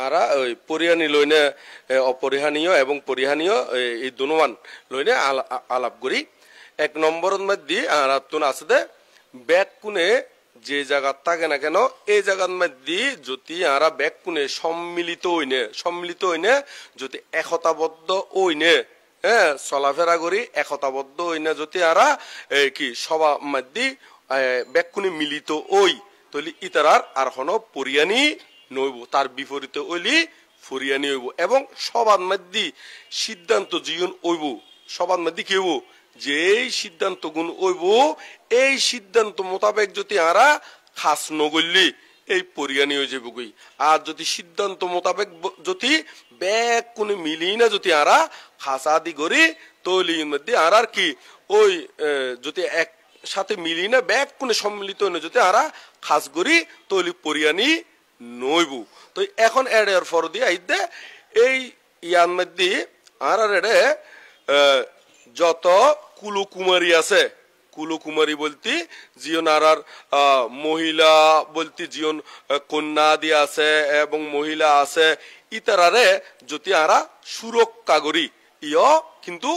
আরা ওই পরিহানি লইনে অপরিহানীয় এবং পরিহানীয় এই দুনুমান লইনে আলাপ করি। এক নম্বরের মধ্যে আরা তুন আছে দে ব্যাগ কোনে যে জায়গা থাকে না কেন এই জায়গার মধ্যে যদি আরা ব্যাগ কোনে সম্মিলিত হইনে যদি একতাবদ্ধ হইনে হ্যাঁ চলাফেরা করি একতাবদ্ধ হইনে যদি আরা কি সবার মধ্যে ব্যাগ কোনে মিলিত ওই তাহলে ইতারার আর হন পরিয়ানি নইব, তার বিপরীতে ওইলি ফরিয়ানি হইব। এবং সবার মধ্যে সিদ্ধান্ত জীবন হইব, সবার মধ্যে কি হইব যে সিদ্ধান্ত গুণ হইব এই সিদ্ধান্ত মোতাবেক যদি আরা খাস নগলি এই পরিয়ানি হয়ে যাবো গই। আর যদি সিদ্ধান্ত মোতাবেক যদি ব্যাগ কোন মিলি না যদি আরা খাসা দি করি তৈলি মধ্যে আর আর কি ওই যদি এক সাথে মিলি না ব্যাগ কোন সম্মিলিত না যদি আরা খাস করি তৈলি পরিয়ানি নইব। তো এখন এর ফর দিয়ে আইদে এই ইয়ার মধ্যে আর আর এডে যত কুলকুমারী আছে, কুলকুমারী বলতে জিয়ন আর মহিলা বলতে জিয়ন কন্যা দিয়ে আছে এবং মহিলা আছে ইতারারে যদি আরা সুরক্ষা করি ইয় কিন্তু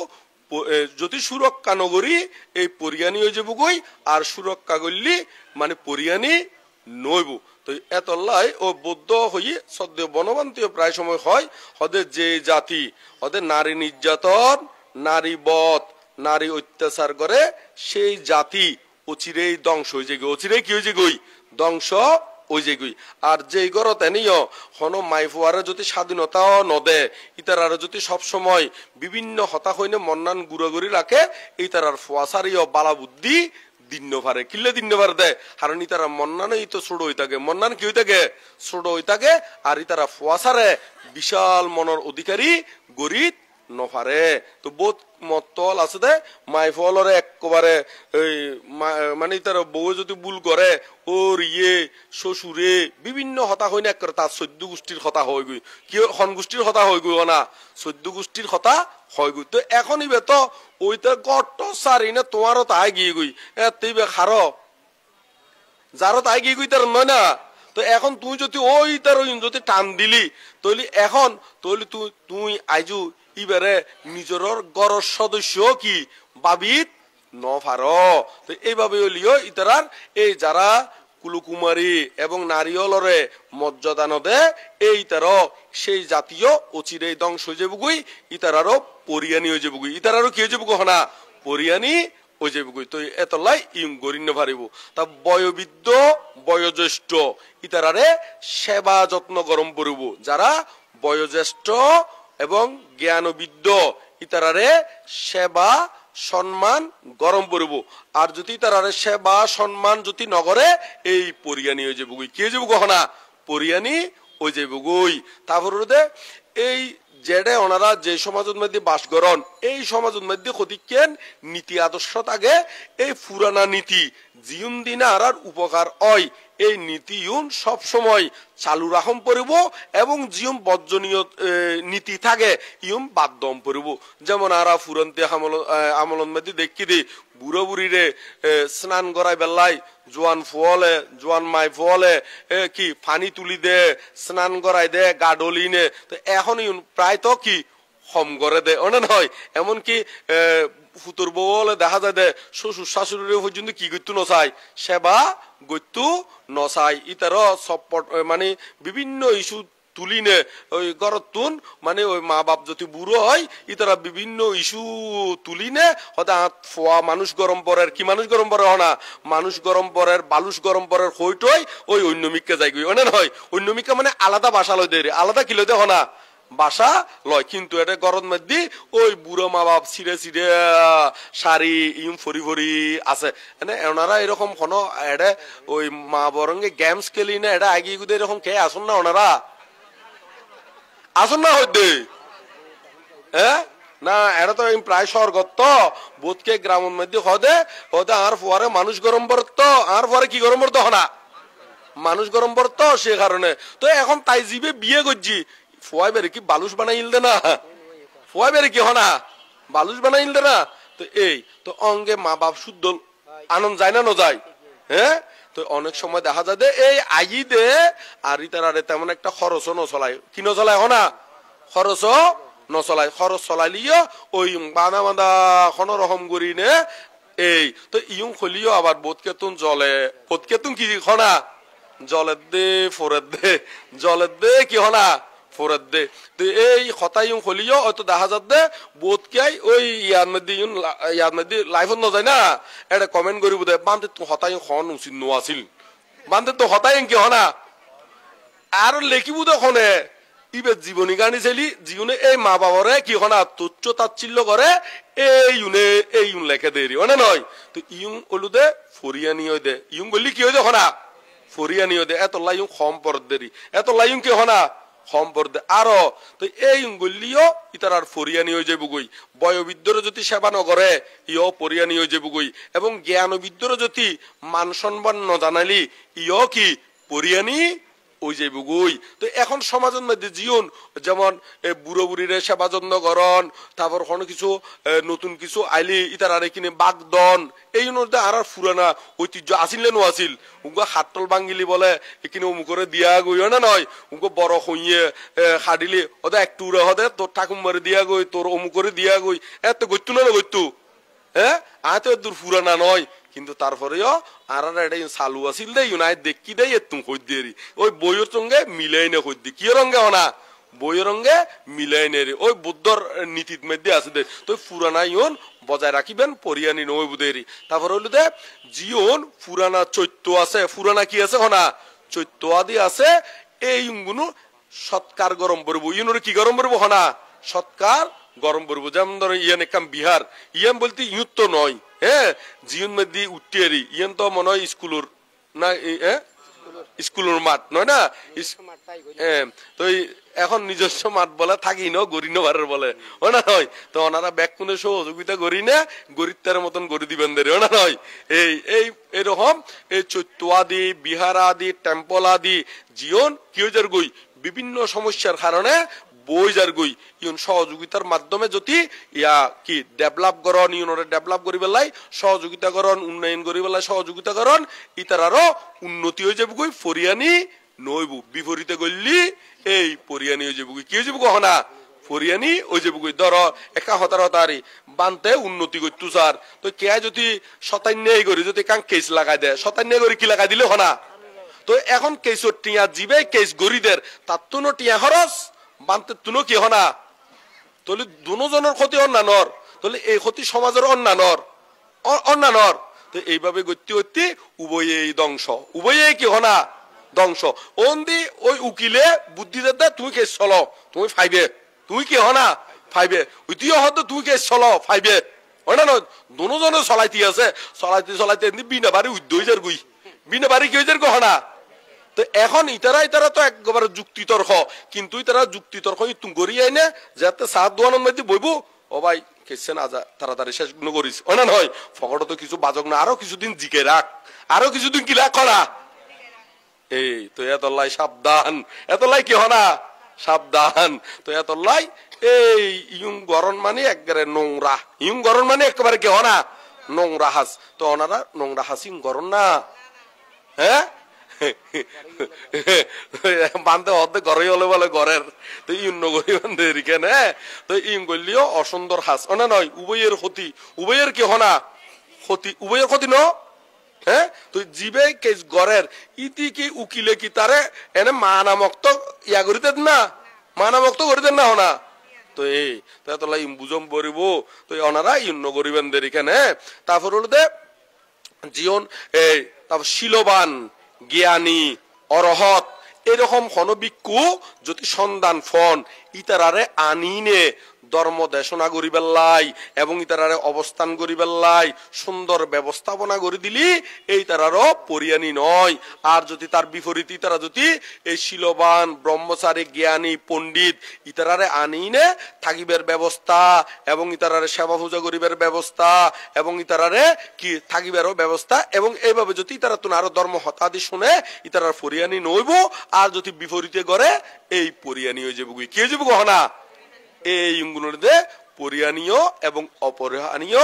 যদি সুরক্ষা নগরী এই পরিয়ানি হয়ে যাব গই আর সুরক্ষা করলি মানে পরিয়ানি নইব। তো এতলাই ও বৌদ্ধ হই সদ্য বনবান্তীয় প্রায় সময় হয় হদের যে জাতি হদের নারী নির্যাতন নারী বধ নারী অত্যাচার করে সেই জাতি অচিরেই ধ্বংস হয়ে যায়, অচিরেই কি হয়েছে গই ধ্বংস ওই যে গই। আর যে গড় তেনিও হন মাইফুয়ারে যদি স্বাধীনতাও নদে ইতার যদি সবসময় বিভিন্ন হতা হইনে মন্নান গুড়াগুড়ি রাখে ইতার ফুয়াশারিও বালা বুদ্ধি দিন পারে কিল্লে দিন পারে দেয় কারণ ইতারা মন্নানই তো ছোট হয়ে থাকে, মন্নান কি হয়ে থাকে ছোট হয়ে থাকে আর ইতারা ফুয়াশারে বিশাল মনের অধিকারী গরিব নফারে। তো বোধ মতল আছে দে মাইফলরে একবারে মানে তার বউ যদি ভুল করে ওর ইয়ে শ্বশুরে বিভিন্ন হতা হয় না করে তার 14 গোষ্ঠীর হতা হয়ে গই কি খন গোষ্ঠীর হতা হয়ে গই না 14 গোষ্ঠীর হতা হয়ে গই। তো এখনই বে তো ওইটা গট সারি না তোমারও তাই গিয়ে গই তুই বে খার যারও তাই গিয়ে গই তার নয় না। তো এখন তুই যদি ওই তার যদি টান দিলি তৈলি এখন তৈলি তুই আইজু ইবারে নিজের গড়ের সদস্য কি বাবিত নফার। তো এইভাবে হলিও ইতারার এই যারা কুলকুমারী এবং নারীলরে মর্যাদা নদে এই তার সেই জাতীয় অচিরেই ধ্বংস হয়ে যাবগুই ইতারারও পরিয়ানি হয়ে যাবগুই ইতারারও কি হয়ে যাবো না পরিয়ানি হয়ে যাবগুই। তো এতলাই ইম গরিন্য পারিব। তা বয়োবৃদ্ধ বয়োজ্যেষ্ঠ ইতারারে সেবা যত্ন গরম পড়ব, যারা বয়োজ্যেষ্ঠ এবং জ্ঞানবিদ্য ইতারারে সেবা সম্মান গরম পড়ব। আর যদি তারারে সেবা সম্মান যদি নগরে এই পরিয়ানি হয়ে যাবো কি হয়ে যাবো গহনা পরিয়ানি হয়ে যাবো গই। তারপরে এই যেটা ওনারা যে সমাজের মধ্যে বাস করেন এই সমাজের মধ্যে ক্ষতিকেন নীতি আদর্শ থাকে এই পুরানা নীতি জিউন দিনে আর উপকার হয় এই নীতি ইউন সব সময় চালু রাখম পড়ব এবং জিউম বর্জনীয় নীতি থাকে ইউম বাধ্যম পড়ব। যেমন আরা ফুরন্তে আমলন মধ্যে দেখি দি বুড়ো বুড়িরে স্নান করাই বেলাই জোয়ান ফুয়লে জোয়ান মাই ফুয়লে কি পানি তুলি দে স্নান করাই দে গা ডলি নে। তো এখন প্রায় তো কি হম করে দে অনেক হয় এমনকি ফুতুর বউলে দেখা যায় দে শ্বশুর শাশুড়ি পর্যন্ত কি করতো নচাই সেবা গত্যু নচাই ইতার সপট মানে বিভিন্ন ইস্যু তুলি নে ওই গরতুন মানে ওই মা বাপ যদি বুড়ো হয় ইতারা বিভিন্ন ইস্যু তুলি নে হয়তো ফোয়া মানুষ গরম পরের কি মানুষ গরম পরে হনা মানুষ গরম পরের বালুস গরম পরের হইটই ওই অন্যমিককে যাই গই অনেক হয় অন্যমিকা মানে আলাদা বাসা লই দে আলাদা কি লই দে হনা বাসা লয় কিন্তু এটা গরম মধ্যে ওই বুড়ো মা বাপ ছিঁড়ে ছিঁড়ে শাড়ি ইম ফরি ফরি আছে ওনারা এরকম কোন এটা ওই মা বরঙ্গে গেমস খেলি না এটা আগে গুদে এরকম কে আসুন না ওনারা আসুন না হইতে হ্যাঁ না এটা তো প্রায় স্বর্গত বোধকে গ্রামের মধ্যে হদে হদে আর পরে মানুষ গরম পড়তো আর পরে কি গরম পড়তো হনা মানুষ গরম পড়তো সে কারণে। তো এখন তাই জিবে বিয়ে করছি ফোয়াই বেড়ে কি বালুস বানাইল দে না ফোয়াই বেড়ে কি হনা বালুস বানাইল দে না। তো এই তো অঙ্গে মা বাপ শুদ্ধ আনন্দ যায় না ন যায় হ্যাঁ তো অনেক সময় দেখা যায় এই আই দে আর ইতারারে তেমন একটা খরচও নচলায় কি নচলায় হনা খরচও নচলায় খরচ চলাইলিও ওই বাঁধা বাঁধা কোনো রকম করি নে এই তো ইয়ং খলিও আবার বোধকে তুন জলে বোধকে তুন কি হনা জলের দে ফোরের দে জলের দে কি হনা ফোরের দে তো এই হতাই ইয়ং খলিও হয়তো দেখা যাচ্ছে বোধকে ওই ইয়ার মধ্যে লাইফত নযায় না এটা কমেন্ট করি বোধ বান্ধে তো হতাই খন উচিত নো আছিল বান্ধে তো হতাই কি হনা আর লেখিব দেখনে ইবে জীবনী গানি ছেলি জীবনে এই মা বাবারে কি হনা তুচ্ছ তাচ্ছিল্য করে এই ইউন লেখে দেরি অনে নয় তো ইউং ওলুদে ফরিয়ানি হই দে ইউং বললি কি হই দে হনা ফরিয়ানি হই দে এত লাইং সম্পর্ক দেরি এত লাইং কি হনা সম্পর্ক দে আরো তো এই ইউং বললিও ইতার আর ফরিয়ানি হয়ে যাবো গই বয়োবৃদ্ধর যদি সেবা নকরে ইও ফরিয়ানি হয়ে যাবো গই এবং জ্ঞানবিদ্ধর যদি মান সম্মান ন জানালি ইও কি ফরিয়ানি ওই যে বুগুই তো এখন সমাজের মধ্যে জীবন যেমন বুড়ো বুড়িরে সেবা যত্ন করন তারপর কোনো কিছু নতুন কিছু আইলি ইতার আর কিনে বাগদন এই মধ্যে আর পুরানা ঐতিহ্য আসিল নো আসিল উনকো হাতল বাঙ্গিলি বলে এখানে অমুকরে দিয়া গই না নয় উনকো বড় হইয়ে খাডিলি ওদা একটু উড়ে হদে তোর ঠাকুমারে দিয়া গই তোর অমুকরে দিয়া গই এত গইতু না গইতু হ্যাঁ আয় তো দূর পুরানা নয় কিন্তু তারপরেও আর এটা চালু আছিল দে ইউনাইট দেখি দেয় তুম কই দেরি ওই বইয়ের সঙ্গে মিলাই নে কই দি কি রঙে হনা বইয়ের রঙে মিলাই নে রে ওই বুদ্ধর নীতির মধ্যে আছে দে তো পুরানা ইউন বজায় রাখিবেন পরিয়ানি নই বুদেরি তারপর হইল দে জিওন পুরানা চৈত্য আছে পুরানা কি আছে হনা চৈত্য আদি আছে এই ইউনগুলো সৎকার গরম পড়বো ইউনের কি গরম পড়বো হনা সৎকার গরম পড়বো যেমন ধরো ইয়ান একাম বিহার ইয়ান বলতে ইউত তো নয় হ্যাঁ জীবন মধ্যে উঠিয়ে ইয়ান তো মনে হয় স্কুলের না স্কুলের মাঠ নয় না তো এখন নিজস্ব মাঠ বলে থাকি ন গড়ি নেবার বলে ও না নয় তো ওনারা ব্যাগ কোনে সহযোগিতা করি না গরিবতার মতন গড়ি দিবেন দেরি ও না নয় এই এরকম এই চৈত্য আদি বিহার আদি টেম্পল আদি জীবন কি হয়ে গই বিভিন্ন সমস্যার কারণে বই যার গই ইউন সহযোগিতার মাধ্যমে যদি ইয়া কি ডেভেলপ করন ইউনরে ডেভেলপ করি বেলাই সহযোগিতা করন উন্নয়ন করি বেলাই সহযোগিতা করন ইতার আরো উন্নতি হয়ে যাবে গই ফরিয়ানি নইবু বিপরীতে গল্লি এই পরিয়ানি হয়ে যাবে কি হয়ে যাবে গহনা ফরিয়ানি ওই যাবে গই ধর একা হতারি বানতে উন্নতি করতু স্যার তো কে যদি শতান্যায় করি যদি কাং কেস লাগাই দেয় শতান্যায় করি কি লাগাই দিলে হনা তো এখন কেসর টিয়া জিবে কেস গরিদের তার তো টিয়া খরচ বানতে তুনো কি হনা তাহলে দুজনের ক্ষতি অন্যান্যর তাহলে এই ক্ষতি সমাজের অন্যান্যর তো এইভাবে গতি গতি উভয়ে ধ্বংস উভয়ে কি হনা ধ্বংস ওন্দি ওই উকিলে বুদ্ধি দে তুমি কেস চলো তুমি ফাইবে তুমি কি হনা ফাইবে উইতিও হয়তো তুমি কেস চলো ফাইবে হয় না নয় দুজনে চলাইতে আছে চলাইতে বিনা বাড়ি উদ্যোগ যার গুই বিনা বাড়ি কি হয়ে যার গহনা তো এখন ইতারা তো একবারে যুক্তিতর্ক কিন্তু ইতারা যুক্তিতর্ক তুমি গড়িয়ে আইনে যাতে সাত দোয়ানোর মধ্যে বইবো ও ভাই কেসে না যা তাড়াতাড়ি শেষ করিস ও না নয় ফকট তো কিছু বাজক না আরো কিছুদিন জিকে রাখ আরো কিছুদিন কি রাখ করা এই তো এতলাই সাবধান এতলাই কি হনা সাবধান তো এতলাই এই ইয়ং গরম মানে একবারে নোংরা ইয়ং গরম মানে একেবারে কি হনা নোংরা হাস তো ওনারা নোংরা হাসিং গরম না হ্যাঁ বান্ধে অর্ধেক ঘরে হলে বলে ঘরের তো ইউন গরি বান্ধে কেন তো ইং করলিও অসুন্দর হাস না নয় উভয়ের ক্ষতি উভয়ের কি হনা ক্ষতি উভয়ের ক্ষতি ন হ্যাঁ তো জিবে কেস গড়ের ইতি কি উকিলে কি তারে এনে মানামক্ত ইয়া করি দেন না মানামক্ত করি দেন না হনা তো এই তো বুঝম পড়িব তো ওনারা ইউন গরিবেন এখানে তারপর হলো দে জীবন এই তারপর শিলবান জ্ঞানী অরহত এরকম হনবিক্ষু যদি সন্ধান ফন ইতারারে আনিনে ধর্ম দেশনা করি বেল্লাই এবং ইতারারে অবস্থান করি বেল্লাই সুন্দর ব্যবস্থাপনা করে দিলি এই তারারও পরিয়ানি নয় আর যদি তার বিপরীত ইতারা যদি এই শিলবান ব্রহ্মচারী জ্ঞানী পণ্ডিত ইতারারে আনিনে থাকিবের ব্যবস্থা এবং ইতারারে সেবা পূজা করিবার ব্যবস্থা এবং ইতারারে কি থাকিবারও ব্যবস্থা এবং এইভাবে যদি ইতারা তো আরো ধর্ম হতাদি শুনে ইতারার পরিয়ানি নইব আর যদি বিপরীতে করে এই পরিয়ানি হয়ে যাবো কি হয়ে যাবো গহনা এই ইংগুলোর দে পরিহানীয় এবং অপরিহানীয়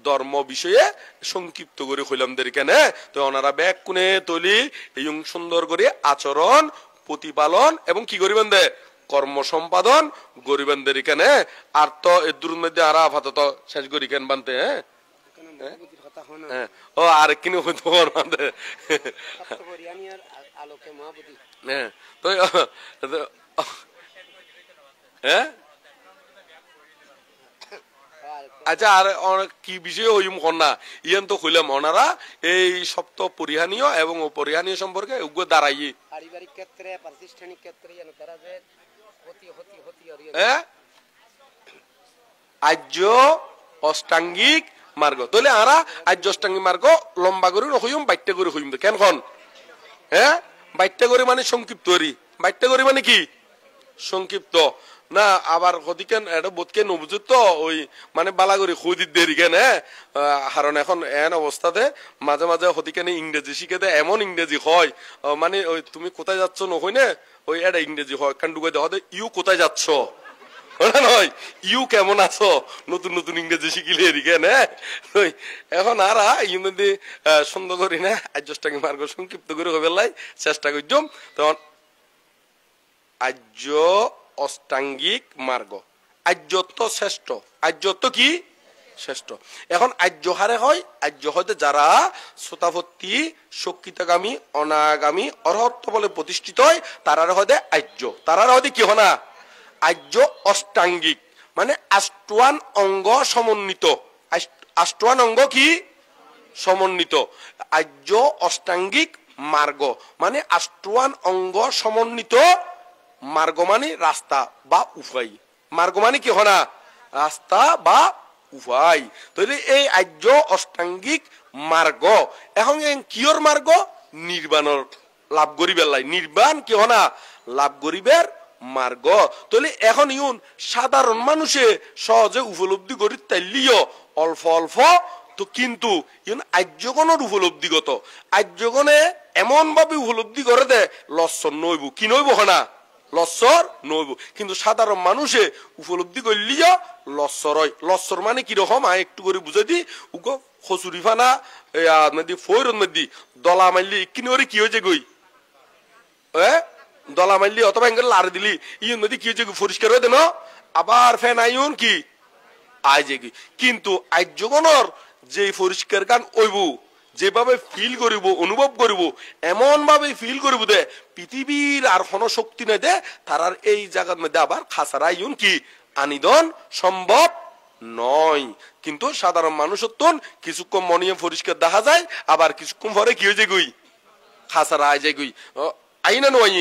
ধর্ম বিষয়ে সংক্ষিপ্ত করে হইলাম দের কেন তো ওনারা ব্যাগ কোনে তলি এই সুন্দর করে আচরণ প্রতিপালন এবং কি করিবেন দে কর্ম সম্পাদন গরিবেন দের কেনে আর তো এর দূর মধ্যে আর আপাতত শেষ করি কেন বানতে হ্যাঁ ও আর কিনে হইতো হ্যাঁ তো হ্যাঁ আচ্ছা আর কি বিষয়ে হইম কন্যা ইয়ান তো হইলাম ওনারা এই সপ্ত পরিহানীয় এবং অপরিহানীয় সম্পর্কে উগ্র দাঁড়াই পারিবারিক ক্ষেত্রে প্রাতিষ্ঠানিক ক্ষেত্রে তারা যে আর্য অষ্টাঙ্গিক মার্গ তাহলে আরা আর্য অষ্টাঙ্গিক মার্গ লম্বা করে হইম বাইটটা করে হইম কেন খন হ্যাঁ বাইটটা করে মানে সংক্ষিপ্ত করি বাইটটা করে মানে কি সংক্ষিপ্ত না আবার হদিকেন এটা বোধকে নবুজুত তো ওই মানে বালাগরি খুদি দেরি কেন কারণ এখন এন অবস্থাতে মাঝে মাঝে হদিকেন ইংরেজি শিখে দেয় এমন ইংরেজি হয় মানে ওই তুমি কোথায় যাচ্ছ নহই না ওই এটা ইংরেজি হয় কারণ ডুবে দেওয়া ইউ কোথায় যাচ্ছ নয় ইউ কেমন আছো নতুন নতুন ইংরেজি শিখিলে এদিকে না এখন আর ইংরেজি সুন্দর করি না আর্যষ্টাঙ্গিক মার্গ সংক্ষিপ্ত করে হবে চেষ্টা করছম তখন আর্য অষ্টাঙ্গিক মার্গ আর্যত্ব শ্রেষ্ঠ আর্যত্ব কি শ্রেষ্ঠ এখন আর্য হারে হয় আর্য হইতে যারা শ্রোতাভর্তি শক্তিতাগামী অনাগামী অরহত্ব বলে প্রতিষ্ঠিত হয় তারার হইতে আর্য তারার হইতে কি হনা আর্য অষ্টাঙ্গিক মানে আষ্টওয়ান অঙ্গ সমন্বিত আষ্টওয়ান অঙ্গ কি সমন্বিত আর্য অষ্টাঙ্গিক মার্গ মানে আষ্টওয়ান অঙ্গ সমন্বিত মার্গ মানে রাস্তা বা উপায় মার্গ মানে কি হনা রাস্তা বা উপায় তাহলে এই আর্য অষ্টাঙ্গিক মার্গ এখন কিয়র মার্গ নির্বাণর লাভ করিবার লাই নির্বাণ কি হনা লাভ করিবার মার্গ তাহলে এখন ইউন সাধারণ মানুষে সহজে উপলব্ধি করি তাইলিও অল্প অল্প তো কিন্তু ইউন আর্যগণের উপলব্ধিগত আর্যগণে এমন ভাবে উপলব্ধি করে দে লস্বর নইব কি নইব হনা লস্বর নইব কিন্তু সাধারণ মানুষে উপলব্ধি করলিও লস্বর হয় লস্বর মানে কিরকম একটু করে বুঝাই দি উগো খসুরি ফানা ফৈরন মধ্যে দলা মারলি কিনে কি হয়েছে গই দলা মারলি অথবা এঙ্গেল লার দিলি ইউন মধ্যে কি হয়েছে পরিষ্কার হয়ে দেন আবার ফ্যান আইন কি আয় যে কিন্তু আর্যগণর যে পরিষ্কার গান ওইব যেভাবে ফিল করিব অনুভব করিব এমন ভাবে ফিল করিব দে পৃথিবীর আর কোনো শক্তি নাই দে তারার এই জায়গার মধ্যে আবার খাসারা ইউন কি আনিদন সম্ভব নয় কিন্তু সাধারণ মানুষত্বন কিছুক্ষণ মনিয়ে পরিষ্কার দেখা যায় আবার কিছুক্ষণ পরে কি হয়ে যায় গুই খাসারা আয় যায় গুই আই না নয়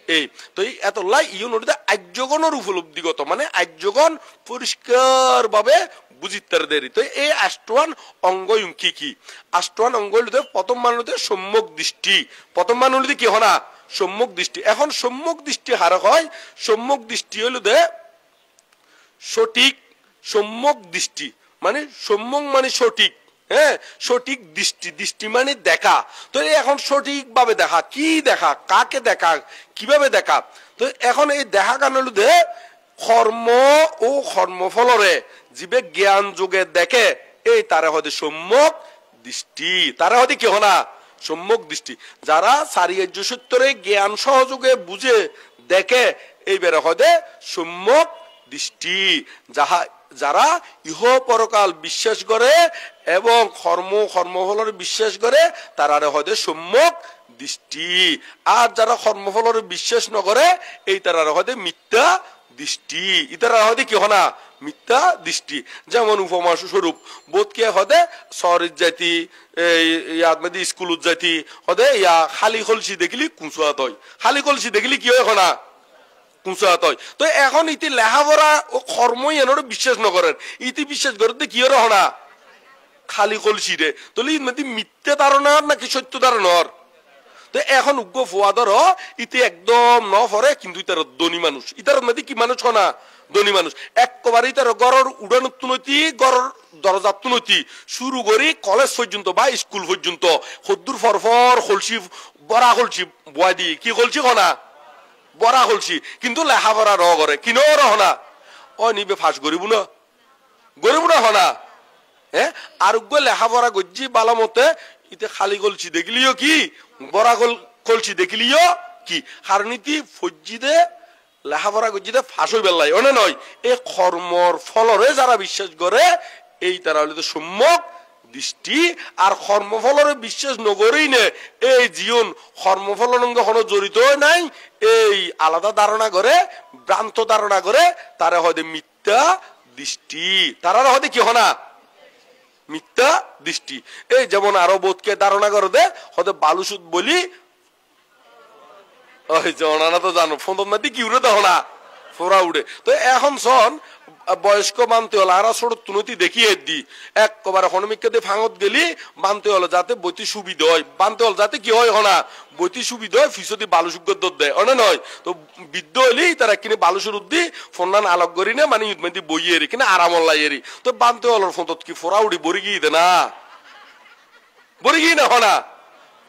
এই তো এত লাই ইউন আর্যগণের উপলব্ধিগত মানে আর্যগণ পরিষ্কার ভাবে বুঝিতে দেরি তো এই আষ্টওয়ান অঙ্গ কি কি আষ্টওয়ান অঙ্গ প্রথম মানুষ সম্যক দৃষ্টি প্রথম মানুষ কি হনা সম্যক দৃষ্টি এখন সম্যক দৃষ্টি হারা হয় সম্যক দৃষ্টি হইল দে সঠিক সম্যক দৃষ্টি মানে সম্যক মানে সঠিক হ্যাঁ সঠিক দৃষ্টি দৃষ্টি মানে দেখা তো এখন সঠিক ভাবে দেখা কি দেখা কাকে দেখা কিভাবে দেখা তো এখন এই দেখা কারণ হলো দে কর্ম ও কর্মফলরে জীবে জ্ঞান যোগে দেখে এই তারা হয়তো সম্যক দৃষ্টি তারা হয়তো কি হনা সম্যক দৃষ্টি যারা সারিয়ার্য সূত্রে জ্ঞান সহযোগে বুঝে দেখে এই বেড়ে হয়তো সম্যক দৃষ্টি যাহা যারা ইহ পরকাল বিশ্বাস করে এবং কর্মফলের বিশ্বাস করে তারা হয়তো সম্যক দৃষ্টি আর যারা কর্মফলের বিশ্বাস নকরে এই তারা হয়তো মিথ্যা দৃষ্টি ইতারা হয়তো কি হনা মিথ্যা দৃষ্টি যেমন উপমা স্বরূপ বোধকে হদে শহরের জাতি ইয়াদি স্কুল জাতি হদে ইয়া খালি কলসি দেখলি কুঁচুয়াত হয় খালি কলসি দেখলি কি হয় হনা কুঁচুয়াত হয় তো এখন ইতি লেখাপড়া ও কর্মই এনারও বিশ্বাস নকরেন ইতি বিশ্বাস করতে কি হরে হনা খালি কলসি রে তাহলে মিথ্যে ধারণার নাকি সত্য ধারণার তো এখন উগ্র ফুয়াদর ইতি একদম ন ফরে কিন্তু ইতার ধনী মানুষ ইতার মধ্যে কি মানুষ হনা ধনী মানুষ একবারে ইতার গড়র উড়ানোর নৈতি গড়র দরজার নৈতি শুরু করি কলেজ পর্যন্ত বা স্কুল পর্যন্ত সদ্দুর ফরফর খলসি বড়া খলসি বয়া দি কি খলসি হনা বড়া খলসি কিন্তু লেখাপড়া র করে কিনো রহনা ও নিবে ফাঁস করিব না গরিব না হনা আরোগ্য লেখাপড়া গজ্জি বালামতে ইতে খালি কলছি দেখলিও কি বড়া কলছি দেখলিও কি হারনীতি ফজ্জিদে লেখাপড়া গজ্জিদে ফাঁস হই বেলাই অনে নয় এই কর্মর ফলরে যারা বিশ্বাস করে এই তারা হলে সম্যক দৃষ্টি আর কর্মফলরে বিশ্বাস নগরেই নে এই জীবন কর্মফলর কোনো জড়িত নাই এই আলাদা ধারণা করে ভ্রান্ত ধারণা করে তারা হয়তো মিথ্যা দৃষ্টি তারা হয়তো কি হনা মিথ্যা দৃষ্টি এই যেমন আরো বোধকে ধারণা করে দে হয়তো বালুসুদ বলি ওই যে ওনারা তো জানো ফোন মাতি কি উড়ে দেখো না ফোরা উড়ে তো এখন সন বয়স্ক বানতে হলো আর ছোট তুনতি দেখিয়ে দি একবারে হনমিককে দিয়ে ফাঙত গেলি বানতে হলো যাতে বইতি সুবিধা হয় বানতে হল যাতে কি হয় হনা বইতি সুবিধা হয় ফিসদি বালুসুগ দেয় অনে নয় তো বৃদ্ধ হইলি তারা কিনে বালুসুর উদ্দি ফোনান আলোক করি না মানে ইউদমেন্দি বইয়ে এরি কিনা আরামল্লাই এরি তো বানতে হলো ফোন কি ফোরা উড়ি বরি গিয়ে দে না বরি গিয়ে না হনা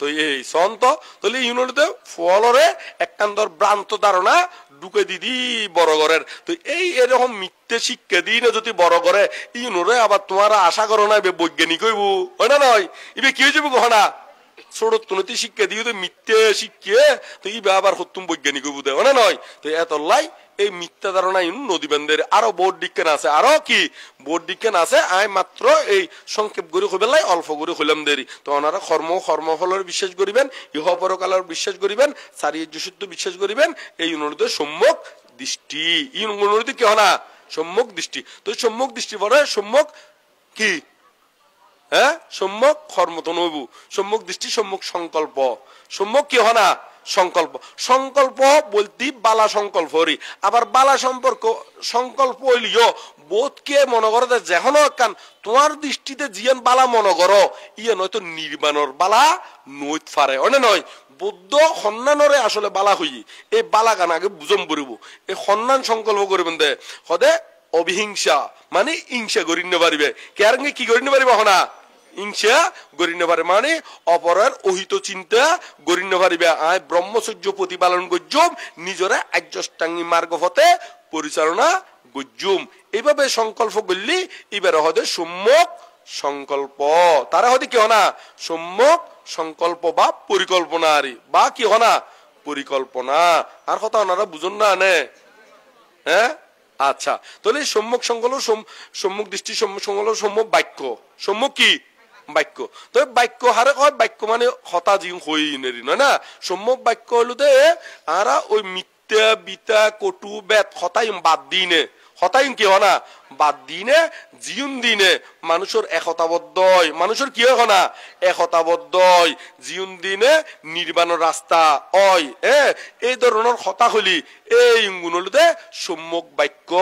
তো এই সন্ত তাহলে ইউনিটে ফলরে একান্তর ভ্রান্ত ধারণা ঢুকে দিদি বড় ঘরের তো এই এরকম মিথ্যে শিক্ষা দিই না যদি বড় করে ইউনিটে আবার তোমার আশা করো না বৈজ্ঞানিক হইব হয় না নয় ইবে কি হয়ে যাবো গহনা ছোট তুনতি শিক্ষা দিয়ে তো মিথ্যে শিখিয়ে তো ইবে আবার হতুম বৈজ্ঞানিক হইব দেয় হয় না নয় তো এত লাই এই মিথ্যা ধারণা নদীবেন্দের আরো বোর্ড বিজ্ঞান আছে আরো কি বোর্ড বিজ্ঞান আছে আয় মাত্র এই সংক্ষেপ করে হইবেলাই অল্প করে হইলাম দেরি তো ওনারা কর্মফলের বিশ্বাস করিবেন ইহ পরকালের বিশ্বাস করিবেন সারিযুসত্ব বিশ্বাস করিবেন এই অনুরোধে সম্যক দৃষ্টি এই অনুরোধে কি হনা সম্যক দৃষ্টি তো সম্যক দৃষ্টি পরে সম্যক কি সম্যক কর্মত নইব সম্যক দৃষ্টি সম্যক সংকল্প সম্যক কি হনা সংকল্প সংকল্প বলতে বালা সংকল্প হরি আবার বালা সম্পর্ক সংকল্প হইলিও বোধকে মনে করো যেন কান তোমার দৃষ্টিতে জিয়ান বালা মনে করো ইয়ে নয়তো নির্মাণর বালা নইত ফারে অনে নয় বৌদ্ধ সন্নানরে আসলে বালা হই এই বালা গান আগে বুঝম পড়িব এই সন্নান সংকল্প করবেন দে সদে অবিহিংসা মানে হিংসা করি না পারিবে কেয়ারঙ্গে কি করি না পারিবে হনা হিংসা গরিন্য পারে মানে অপরের অহিত চিন্তা গরিন্য পারিবে আয় ব্রহ্মচর্য প্রতিপালন গজ্জম নিজরে আর্যষ্টাঙ্গী মার্গ পথে পরিচালনা গজ্জম এইভাবে সংকল্প করলি এবার হতে সম্যক সংকল্প তারা হতে কি হনা সম্যক সংকল্প বা পরিকল্পনা আরি বা কি হনা পরিকল্পনা আর কথা ওনারা বুঝুন না আনে আচ্ছা তাহলে সম্যক সংকল্প সম্যক দৃষ্টি সম্যক সংকল্প সম্যক বাক্য সম্যক কি বাক্য তো বাক্য হারে কয় বাক্য মানে হতা জি হই নেরি নয় না সম্যক বাক্য হলো দে আরা ওই মিথ্যা বিতা কটু বেত হতাই বাদ দিনে হতাই কি হনা বাদ দিনে জীবন দিনে মানুষের একতাবদ্ধ মানুষের কি হয় না একতাবদ্ধ জীবন দিনে নির্বাণের রাস্তা হয় এই ধরনের হতা হলি এই গুণলতে সম্যক বাক্য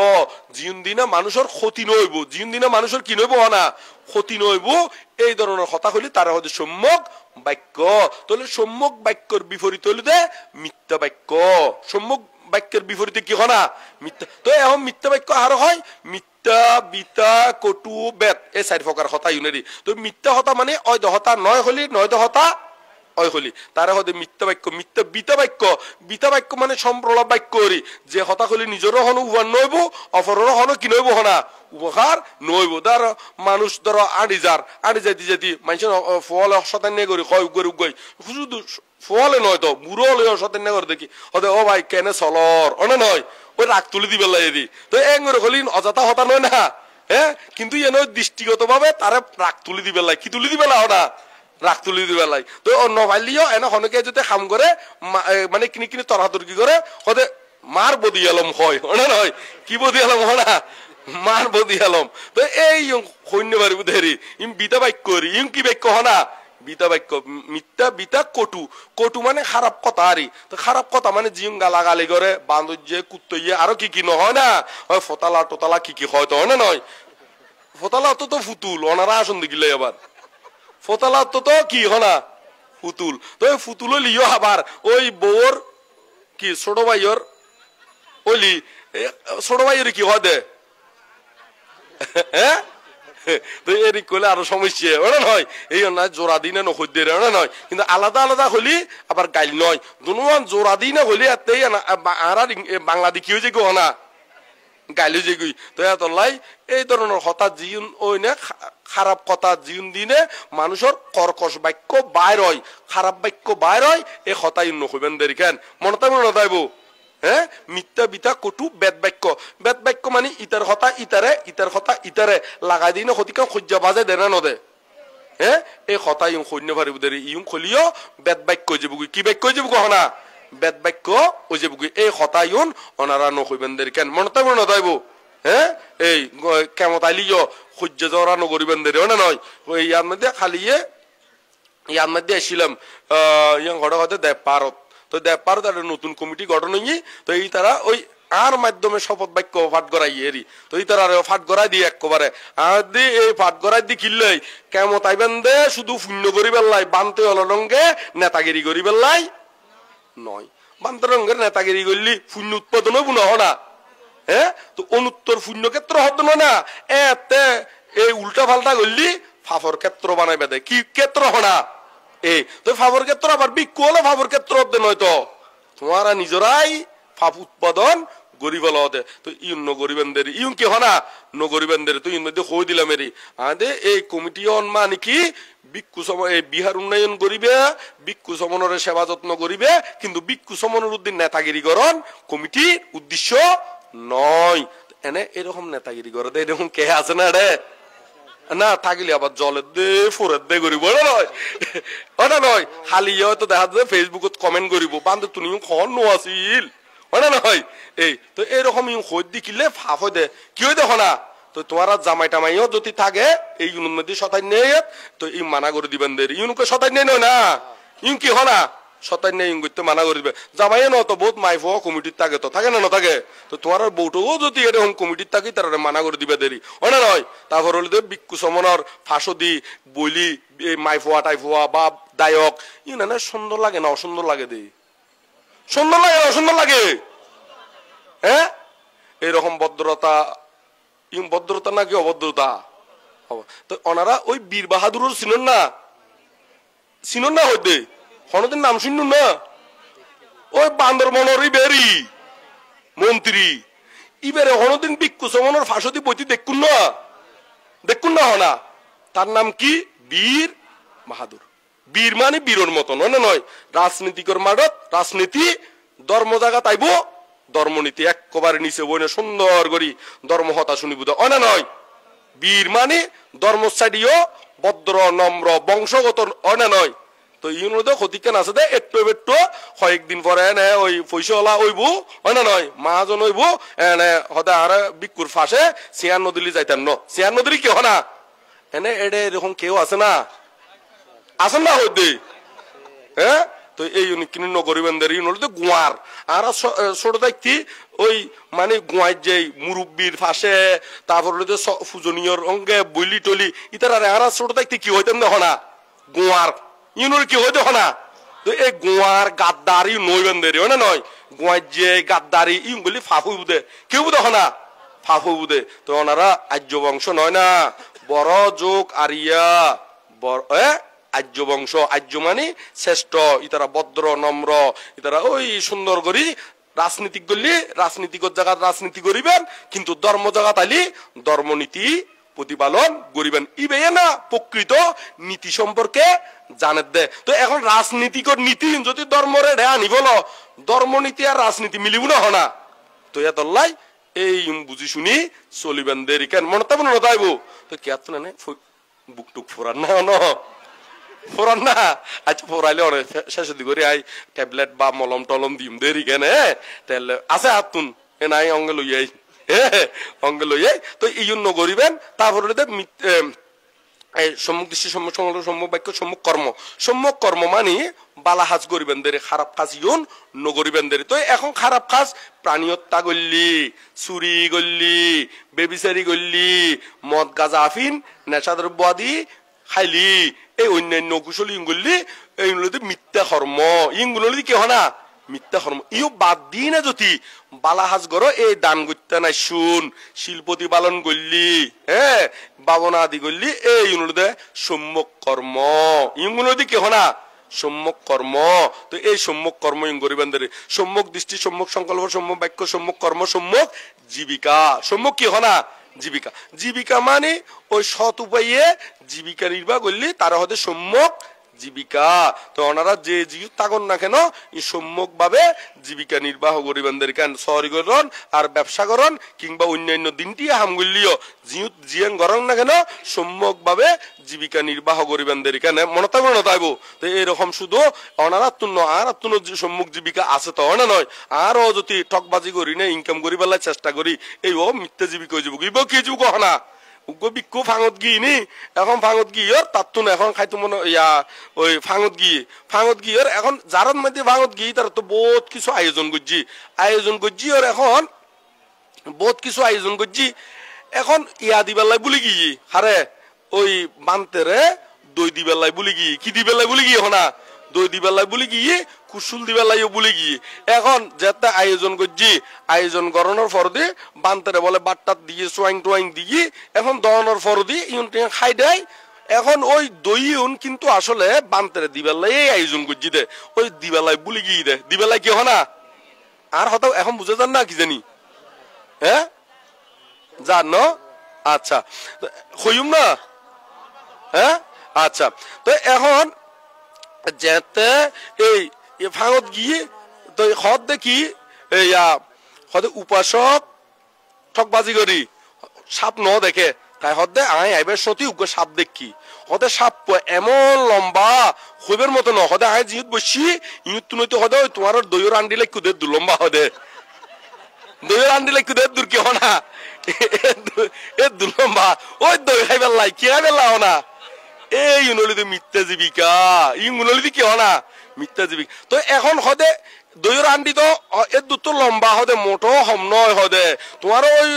জীবন দিনে মানুষের ক্ষতি নইব জীবন দিনে মানুষের কি নইব হনা ক্ষতি নইব এই ধরনের কথা হলি তারা হচ্ছে সম্যক বাক্য তাহলে সম্যক বাক্যর বিপরীত হইলে মিথ্যা বাক্য সম্যক বাক্যের বিপরীতে কি হয় না মিথ্যা তো এখন মিথ্যা বাক্য আর হয় মিথ্যা বিতা কটু বেত এই চারি প্রকার হতা ইউনেরি তো মিথ্যা হতা মানে অয় দহতা নয় হলি নয় দহতা অয় হলি তারা হতে মিথ্যা বাক্য মিথ্যা বিতা বাক্য মানে সম্প্রলাপ বাক্য হরি যে হতা হলি নিজেরও হন উপার নইব অপরেরও হন কি নইব হনা উপকার নইব ধর মানুষ ধরো আড়ি যাইতে যেতে মানুষের ফল সতান্য করি কয় উগই শুধু ফলে নয় তো বুড়ো হলে সতান্য করে দেখি হতে ও ভাই কেনে চলর অনে নয় ওই রাগ তুলি দিবে দি তো এঙ্গরে হলি অযথা হতা নয় না কিন্তু এনে দৃষ্টিগত ভাবে তারে রাগ তুলি দিবে কি তুলি দিবে না রাগ তুলি দিবে তো নভাইলিও এনে হনকে যদি খাম করে মানে কিনি তরাতর্কি করে হতে মার বদি আলম হয় না নয় কি বদি আলম হয় না মার বদি আলম তো এই সৈন্য বাড়ি হেরি ইম বিতা বাক্য করি ইম কি বাক্য হনা বিতা বাক্য মিথ্যা বিতা কটু মানে খারাপ কথা আরি তো খারাপ কথা মানে জিম গালাগালি করে বান্ধুর্যে কুত্তইয়ে আরো কি নহয় না হয় ফতালা টোতালা কি হয় তো হয় না নয় ফতালা তো ফুতুল ওনারা আসুন দেখিলে আবার ফতালা তো কি হনা ফুতুল তো ওই ফুতুল লিও আবার ওই বউর কি ছোট ভাইয়র ওইলি ছোট ভাইয়ের কি হয় দে তো এর করলে আরো সমস্যা ওরা নয় এই না জোড়া দিনে নখদ্দের ওরা নয় কিন্তু আলাদা আলাদা হলি আবার গাইল নয় দুনুয়ান জোড়া দিনে হলি এতেই আর বাংলাদেশ কি হয়েছে গো না গাইলে যে গুই তো এতলাই এই ধরনের হঠাৎ জিউন ওই না খারাপ কথা জিউন দিনে মানুষের কর্কশ বাক্য বাইর হয় খারাপ বাক্য বাইর হয় এই হতাই নকইবেন দেরি কেন মনতা মনে নদাইব হ্যাঁ মিথ্যা বিতা কটু বেদ বাক্য মানে ইতার কথা ইতার কথা ইতারে লাগাই দিনে হতিকা সহ্য বাজে দেনা নদে হ্যাঁ এই কথা ইউং সৈন্য পারিব দেরি ইউং খলিও বেদ বাক্য যাবগৈ কি বাক্য যাবগ হনা বেদ বাক্য ও যাবগৈ এই কথা ইউন অনারা নকইবেন দেরি কেন মনতা মনে নদাইব হ্যাঁ এই কেমত আইলিও সহ্য জরা নগরিবেন দেরি না নয় ওই ইয়ার মধ্যে খালিয়ে ইয়ার মধ্যে আসছিলাম ইয়ং ঘটে ঘটে দেব পারত তো দেব পারত একটা নতুন কমিটি গঠন হই তো এই তারা ওই আর মাধ্যমে শপথ বাক্য পাঠ করাই এরি তো এই তারা পাঠ করাই দিয়ে একবারে আর দি এই পাঠ করাই দি কিনলে কেমত আইবেন দে শুধু শূন্য করিবেন লাই বানতে হল রঙে নেতাগিরি করিবেন লাই নয় বান্ত রঙের নেতাগিরি করলি শূন্য উৎপাদন হবো না হ্যাঁ তো অনুত্তর শূন্য ক্ষেত্র হতো না এতে এই উল্টা পাল্টা করলি ফাফর ক্ষেত্র বানাইবে দে কি ক্ষেত্র হনা এই তো ফাফর ক্ষেত্র আবার বিক্ষু হলো ফাফর ক্ষেত্র হতে নয় তো তোমারা নিজেরাই ফাপ উৎপাদন গরিব হতে তো ইউন নগরিবেনদের ইউন কি হনা নগরিবেনদের তো ইউন মধ্যে হই দিলাম এরি আদে এই কমিটি অন মানে কি বিক্ষু সম এই বিহার উন্নয়ন করিবে বিক্ষু সমনের সেবা যত্ন করিবে কিন্তু বিক্ষু সমনের উদ্দিন নেতাগিরি করন কমিটির উদ্দেশ্য নয় এনে এরকম নেতাগিরি করে দে এরকম কে আছে না রে না থাকিলে আবার জলের দে ফোরের দে করিব নয় ওটা নয় খালি হয়তো দেখা যায় ফেসবুকত কমেন্ট করিব বান্ধব তুমি খন নো আছিল ওটা নয় এই তো এরকম ইউ খোঁজ দি কিলে ফাফ দে কি হয়ে দেখো না তো তোমার জামাই টামাইও যদি থাকে এই ইউন মধ্যে সতাই নেই তো ই মানা করে দিবেন দে ইউনকে সতাই নেই নয় না ইউ কি হনা সতাই নেই ইউন করতে মানা করে দিবে জামাই ন তো বহুত মাইফ কমিটির থাকে তো থাকে না না থাকে তো তোমার বউটাও যদি এরকম কমিটির থাকে তারা মানা করে দিবে দেরি ওনা নয় তারপর হলে বিক্ষু সমনের ফাঁসো দি বইলি মাইফোয়া টাইফোয়া বা দায়ক ই না সুন্দর লাগে না অসুন্দর লাগে দে সুন্দর লাগে না অসুন্দর লাগে হ্যাঁ এরকম ভদ্রতা ভদ্রতা নাকি অভদ্রতা তো ওনারা ওই বীর বাহাদুর চিনন না হইতে কোনদিন নাম শুনুন না ওই বান্দরবনের বেরি মন্ত্রী ইবারে কোনদিন বিক্ষু সমনের ফাঁসতি বইতি দেখুন না হনা তার নাম কি বীর বাহাদুর বীর মানে বীরর মতন নয় রাজনীতিকর মাঠত রাজনীতি ধর্ম জায়গা তাইব ধর্মনীতি একবারে নিচে বইনে সুন্দর করি ধর্ম হতা শুনিব অনা নয় বীর মানে ধর্মসাডিও ভদ্র নম্র বংশগত অনা নয় তো ইউনো ক্ষতি কেন আছে দে একটু কয়েকদিন পরে এনে ওই পয়সাওয়ালা ওইব অনা নয় মাহাজন ওইব এনে হতে আর বিক্ষুর ফাঁসে সিয়ান নদী যাইতেন সিয়ান নদী কি হনা এনে এডে এরকম কেউ আছে না আসেন না হইতে হ্যাঁ তো এই কিনে নগরিবেনদের ইউন হলো তো গুয়ার আর ছোট দেখতি ওই মানে গুয়ার যে মুরব্বীর ফাঁসে তারপর হলো পূজনীয় অঙ্গে বইলি টলি ইতার আর ছোট দেখতি কি হইতেন দেখো না গুয়ার ইউনোর কি হইতে না তো এই গুয়ার গাদ্দারি নইবেনদের না নয় গুয়ার যে গাদ্দারি ইউগুলি ফাফু বুদে কেউ দেখো না ফাফু বুদে তো ওনারা আর্য বংশ নয় না বড় যোগ আরিয়া বড় আর্য বংশ আর্য মানে শ্রেষ্ঠ ইতারা ভদ্র নম্র ইতারা ওই সুন্দর করি রাজনীতিক করলি রাজনীতিকর জায়গা রাজনীতি করিবেন কিন্তু ধর্ম জায়গা তাইলি ধর্মনীতি প্রতিপালন করিবেন ইবে না প্রকৃত নীতি সম্পর্কে জানেন দে তো এখন রাজনীতিকর নীতি যদি ধর্মরে রে আনি বলো ধর্মনীতি আর রাজনীতি মিলিব না হনা তো এতলাই এই বুঝি শুনি চলিবেন দেরি কেন মনে তাই মনে তাইব তো কে না বুক টুক ফোরান না ফোরান না আচ্ছা ফোরাইলে অনেক শেষ দিকে আই ট্যাবলেট বা মলম টলম দিম দেরি কেন তাহলে আছে হাতুন এ নাই অঙ্গে লইয়াই অঙ্গে লইয়াই তো এই জন্য করিবেন তারপরে সম্মুখ দৃষ্টি সম্মুখ বাক্য সম্মুখ কর্ম মানে বালা হাজ করিবেন দেরি খারাপ কাজ ইউন নগরিবেন দেরি তো এখন খারাপ কাজ প্রাণী হত্যা করলি চুরি করলি বেবিচারি করলি মদ গাঁজা আফিন নেশাদ্রব্য আদি খাইলি এই অন্যান্য কুশল ইংগুলি এইগুলো মিথ্যা কর্ম ইংগুলো কি হয় না মিথ্যা কর্ম ইও বাদ দি না যদি বালাহাজ করো এই দান করতে নাই শুন শিল্পতি পালন করলি হ্যাঁ বাবনা আদি করলি এই ইউনুদে সম্যক কর্ম ইগুলো কি হয় না সম্যক কর্ম। তো এই সম্যক কর্ম ইং গরিবানদের সম্যক দৃষ্টি, সম্যক সংকল্প, সম্যক বাক্য, সম্যক কর্ম, সম্যক জীবিকা। সম্যক কি হনা জীবিকা। জীবিকা মানে ওই সৎ উপায়ে জীবিকা নির্বাহ করলি তারা হতে সম্যক জীবিকা। তো ওনারা যে জিউ থাকুন না কেন এই সম্যক ভাবে জীবিকা নির্বাহ করিবানদের কেন শহরীকরণ আর ব্যবসা করণ কিংবা অন্যান্য দিনটি হামগুলিও জিউ জিয়ান গরম না কেন সম্যক ভাবে জীবিকা নির্বাহ করিবানদের কেন মনে থাকবো না তাইব। তো এরকম শুধু ওনারা তুন্ন আর তুন্ন সম্যক জীবিকা আছে তো না নয় আরও যদি ঠকবাজি করি না ইনকাম করি বেলায় চেষ্টা করি এই ও মিথ্যা জীবিকা হয়ে যাবো ইব কি যুগ না বিক্ষু ফাঙত গিয়ে এখন ফাঙত গিয়ে তার তো এখন খাইতো মনে ইয়া ওই ফাঙত গিয়ে এখন যার মধ্যে ফাঙত গিয়ে তার তো বহুত কিছু আয়োজন করছি ওর এখন বহুত কিছু আয়োজন করছি এখন ইয়া দিবেলায় বলি গিয়ে হারে ওই বান্তেরে দই দিবেলায় বলি গিয়ে কি দিবেলায় বলি গিয়ে হনা দই দিবেলায় বলি গিয়ে কুশুল দিবেলাইও বলি গিয়ে এখন যেটা আয়োজন করছি আয়োজন করানোর পর দিয়ে বান্তারে বলে বাট্টার দিয়ে সোয়াইং টোয়াইং দিয়ে এখন দহনের পর দিয়ে ইউন খাই দেয়। এখন ওই দই ইউন কিন্তু আসলে বান্তারে দিবেলাই আয়োজন করছি দে ওই দিবেলায় বলি গিয়ে দে দিবেলায় কি হনা আর হয়তো এখন বুঝে যান না কি জানি হ্যাঁ জান আচ্ছা হইম না হ্যাঁ আচ্ছা। তো এখন যেতে এই ফাঙত গিয়ে তো হদ দেখি হদে উপাসক ঠকবাজি করি সাপ ন দেখে তাই হদে আইবার সতী উগ্র সাপ দেখি হদে সাপ এমন লম্বা হইবের মতো ন হদে আয় জিহুত বসি ইহুত তুই তো হদে তোমার দইয়ের আন্ডি লাগ কুদের দু লম্বা হদে দইয়ের আন্ডি লাগ কুদের দূর কি হনা এ দু লম্বা ওই দই খাইবার লাই কি খাইবার লাও না এই ইউনলিতে মিথ্যা জীবিকা ইউনলিতে কি হনা মিথ্যা জীবিকা। তো এখন হদে দইয়ের আন্ডি তো এর দুটো লম্বা হদে মোটো হম নয় হদে তোমার ওই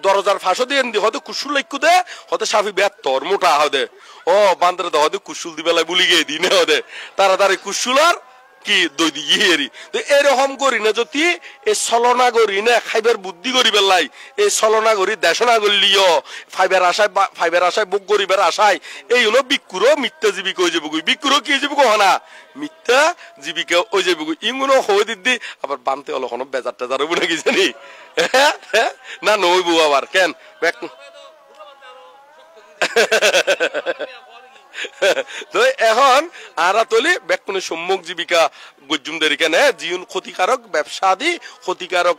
দরজার ফাঁসো দিয়ে হদে কুসুল লিখু দে হদে সাফি বেতর মোটা হদে ও বান্দরে হদে কুসুল দিবেলায় বলি গিয়ে দিনে হদে তাড়াতাড়ি কুসুল আর কি দই দি গিয়েরি। তো এরকম করি না যদি এই ছলনা করি না খাইবার বুদ্ধি করি বেলাই এই ছলনা করি দেশনা করলিও ফাইবার আশায় বুক করিবার আশায় এই হলো বিক্ষুরও মিথ্যা জীবিকা হয়ে যাবো বিক্ষুরও কি যাবো না মিথ্যা জীবিকা হয়ে যাবো ইগুলো হয়ে দিদি আবার বানতে হলো কোনো বেজার টেজার হবো নাকি জানি না নইবো আবার কেন তো এখন আরা তলি বেকুনে সম্মুখ জীবিকা গুজুমদের কেনে জিউন ক্ষতিকারক ব্যবসা আদি ক্ষতিকারক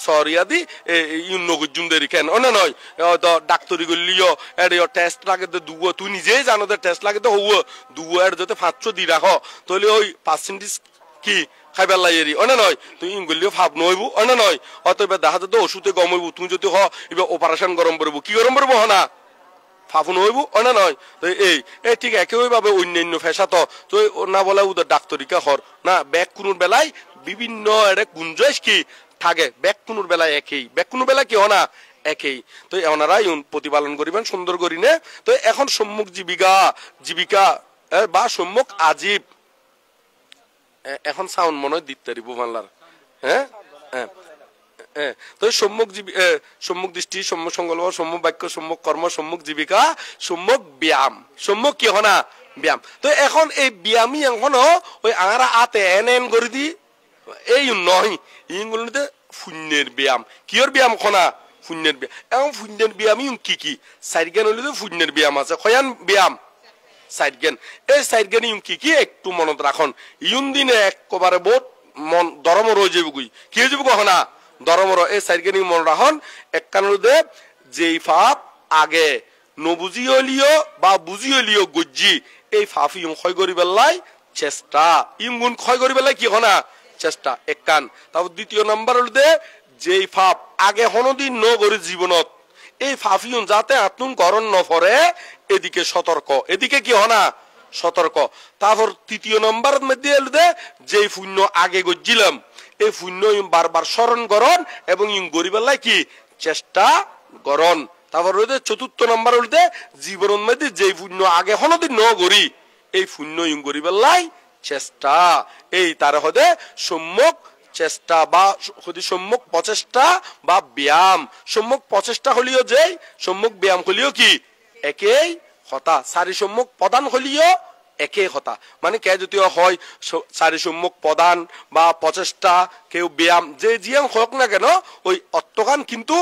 সরিয়াদি ইউন গুজুমদের কেন অন্য নয় তো ডাক্তারি করলিও এর টেস্ট লাগে তো দুয়ো তুই নিজেই জানো যে টেস্ট লাগে তো হউও দুয়ো এর যদি 500 দি রাখো তাহলে ওই পার্সেন্টেজ কি খাইবার লাইয়েরি অন্য নয় তুই ইংগুলিও ভাব নইবু অন্য নয় অতএব দেখা যেত ওষুধে গম হইব তুমি যদি হ এবার অপারেশন গরম করবো কি গরম করবো হনা ফাফুন হইব অনা নয়। তো এই ঠিক একইভাবে অন্যান্য ফেসা তো না বলে ওদের ডাক্তারিকা হর না ব্যাগ কোনোর বেলায় বিভিন্ন এটা গুঞ্জস কি থাকে ব্যাগ কোনোর বেলায় একই ব্যাগ কোনোর বেলায় কি হনা একই। তো ওনারা প্রতিপালন করিবেন সুন্দর করি নে। তো এখন সম্মুখ জীবিকা বা সম্মুখ আজীব এখন সাউন্ড মনে হয় দিতে পারিব বাংলার হ্যাঁ হ্যাঁ তো সম্মুখ দৃষ্টি সম্মুখ সংকল্প সম্মুখ বাক্য সম্মুখ কর্ম সম্মুখ জীবিকা সম্মুখ ব্যায়াম সম্মুখ কি হনা ব্যায়াম। তো এখন এই ব্যায়ামই এখনো ওই আঙারা আতে এন করে দি এই নয় ইগুলোতে শূন্যের ব্যায়াম কিয়র ব্যায়াম খনা শূন্যের ব্যায়াম এখন শূন্যের ব্যায়ামই কি কি সাইড জ্ঞান হইলে তো শূন্যের ব্যায়াম আছে খয়ান ব্যায়াম সাইড জ্ঞান এই সাইড জ্ঞান কি কি একটু মনত রাখন ইউন দিনে একবারে বহুত মন দরম রয়ে যাবো কি হয়ে যাবো কখনা দরমর এই সাইডকে মন রাখন একখানে যেই ফাপ আগে নবুঝি হলিও বা বুঝি হলিও গজ্জি এই ফাপ ইম ক্ষয় করি বেলাই চেষ্টা ইম গুণ ক্ষয় করি বেলাই কি হনা চেষ্টা একখান। তারপর দ্বিতীয় নাম্বার হল যেই ফাপ আগে হনদিন ন করে জীবনত এই ফাফিউন যাতে আতুন করণ নফরে এদিকে সতর্ক এদিকে কি হনা সতর্ক। তারপর তৃতীয় নম্বর মধ্যে যেই পুণ্য আগে গজ্জিলাম এই পুণ্য বারবার স্মরণ করন এবং গরিবেলায় কি চেষ্টা করন। তারপর চতুর্থ নম্বর হলতে জীবনের মধ্যে যে পুণ্য আগে হনদিন ন করি এই পুণ্য গরিবেলায় চেষ্টা এই তার হদে সম্যক চেষ্টা বা সম্যক প্রচেষ্টা বা ব্যায়াম সম্যক প্রচেষ্টা হলিও যেই সম্যক ব্যায়াম হলিও কি একেই হতা সারি সম্যক প্রদান হলিও একে হতা মানে কে যদি হয় চারি সম্মুখ প্রদান বা প্রচেষ্টা কেউ ব্যায়াম যে জিয়াম হোক না কেন ওই অর্থকান কিন্তু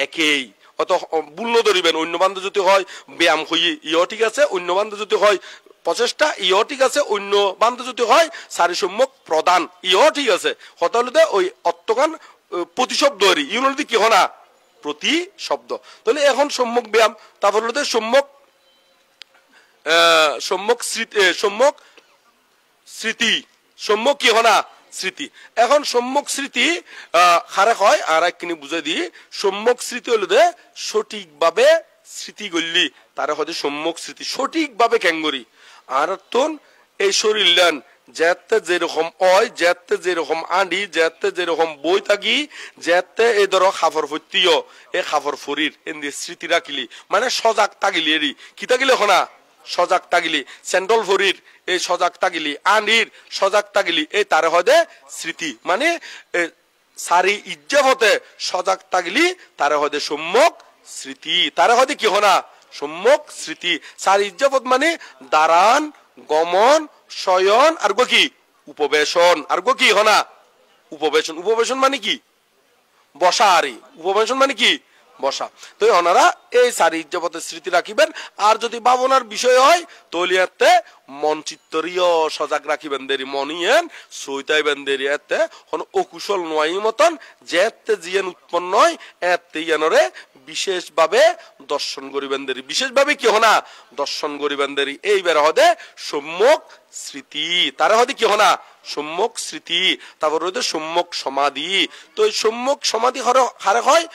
একেই অত ভুল ধরিবেন অন্য বান্ধব যদি হয় ব্যায়াম হইয়ে ইও ঠিক আছে অন্য বান্ধব যদি হয় প্রচেষ্টা ইও ঠিক আছে অন্য বান্ধব যদি হয় চারি সম্মুখ প্রদান ইও ঠিক আছে হতা হলে ওই অর্থকান প্রতিশব্দ ইউনিটি কি হনা প্রতি শব্দ তাহলে এখন সম্মুখ ব্যায়াম তারপর হলো সম্মুখ স্মৃতি সম্মুখ কি হনা স্মৃতি এখন সম্মুখ স্মৃতি হারে হয় আর একখিনি বুঝাই দিই সম্মুখ স্মৃতি হলো যে সঠিকভাবে স্মৃতি গল্লি তারা হয়তো সম্মুখ স্মৃতি সঠিকভাবে ক্যাঙ্গরি আর তোন এই শরীর লেন যেতে যেরকম হয় যেতে যেরকম আঁডি যেতে যেরকম বই থাকি যেতে এই ধরো খাফর ফত্যিও এই খাফর ফরির এমনি স্মৃতি রাখিলি মানে সজাগ তাগিলি এরি কি তাগিলে হনা সজাগ তাগিলি স্যান্ডল ফরির এই সজাগ তাগিলি আঁডির সজাগ তাগিলি এই তার হদে স্মৃতি মানে সারি ইজ্জা হতে সজাগ তাগিলি তার হদে সম্যক স্মৃতি তার হদে কি হনা সম্যক স্মৃতি সারি ইজ্জাপত মানে দাঁড়ান গমন শয়ন আর গো কি উপবেশন আর গো কি হনা উপবেশন উপবেশন মানে কি বসা আরি উপবেশন মানে কি বসা তো ওনারা এই সারি ইজ্জপতের স্মৃতি রাখিবেন আর যদি ভাবনার বিষয় হয় তলিয়াতে মন চিত্তরীয় সজাগ রাখিবেন দেরি মনিয়েন সইতাইবেন দেরি এতে হন অকুশল নয় মতন যেতে জিয়ান উৎপন্ন হয় এতে ইয়ানরে বিশেষভাবে দর্শন করিবেন দেরি বিশেষভাবে কি হনা দর্শন করিবেন দেরি এই বের হদে সম্যক স্মৃতি তারা হদে কি হনা সম্যক স্মৃতি তারপর হদে সম্যক সমাধি তো এই সম্যক সমাধি হারে হয়